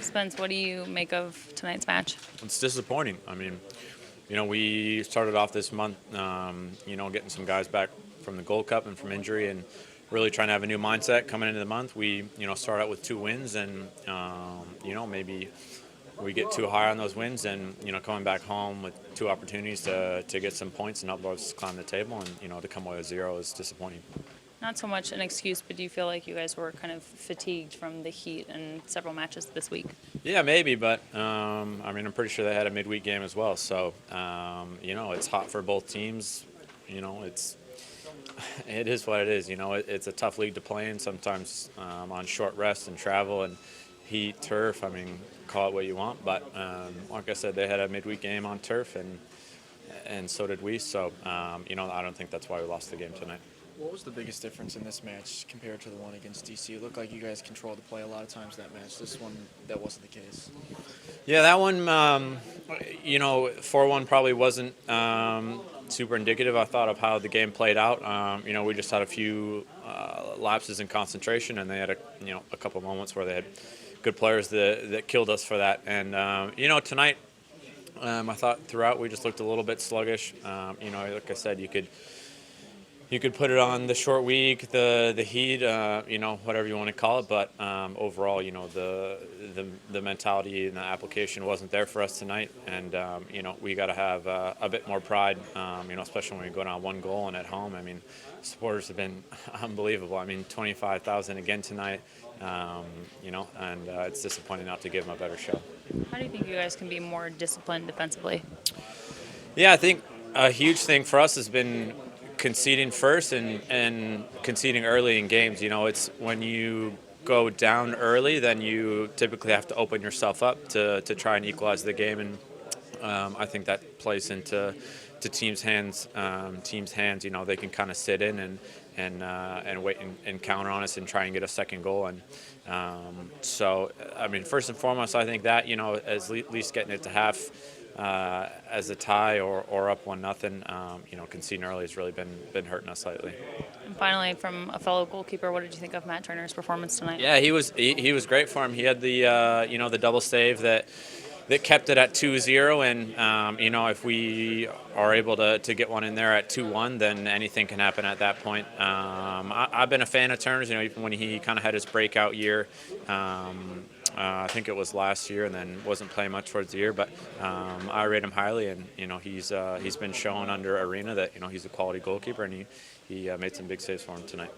Spence, what do you make of tonight's match? It's disappointing. I mean, we started off this month, getting some guys back from the Gold Cup and from injury and really trying to have a new mindset coming into the month. We, start out with 2 wins and, maybe we get too high on those wins and, coming back home with 2 opportunities to get some points and help us climb the table and, to come away with 0 is disappointing. Not so much an excuse, but do you feel like you guys were kind of fatigued from the heat and several matches this week? Yeah, maybe, but I'm pretty sure they had a midweek game as well. So, it's hot for both teams. It is what it is. It's a tough league to play in. Sometimes on short rest and travel and heat, turf. Call it what you want, but like I said, they had a midweek game on turf, and so did we. So, I don't think that's why we lost the game tonight. What was the biggest difference in this match compared to the one against DC? It looked like you guys controlled the play a lot of times that match. This one, that wasn't the case. Yeah, that one, 4-1 probably wasn't super indicative, I thought, of how the game played out. We just had a few lapses in concentration, and they had a couple moments where they had good players that killed us for that. And, tonight, I thought throughout we just looked a little bit sluggish. Like I said, you could put it on the short week, the heat, whatever you want to call it. But overall, the mentality and the application wasn't there for us tonight. And, we got to have a bit more pride, especially when we go down 1 goal and at home. Supporters have been unbelievable. 25,000 again tonight, and it's disappointing not to give them a better show. How do you think you guys can be more disciplined defensively? Yeah, I think a huge thing for us has been conceding first and conceding early in games. It's when you go down early, then you typically have to open yourself up to try and equalize the game, and I think that plays into teams' hands. They can kind of sit in and wait and counter on us and try and get a second goal. And first and foremost, I think that at least getting it to half. As a tie or up 1-0, conceding early has really been hurting us lately. And finally, from a fellow goalkeeper, what did you think of Matt Turner's performance tonight? Yeah, he was great for him. He had the double save that kept it at 2-0, and if we are able to get one in there at 2-1, then anything can happen at that point. I've been a fan of Turner's. Even when he kind of had his breakout year. I think it was last year, and then wasn't playing much towards the year. But I rate him highly, and he's been shown under Arena that he's a quality goalkeeper, and he made some big saves for him tonight.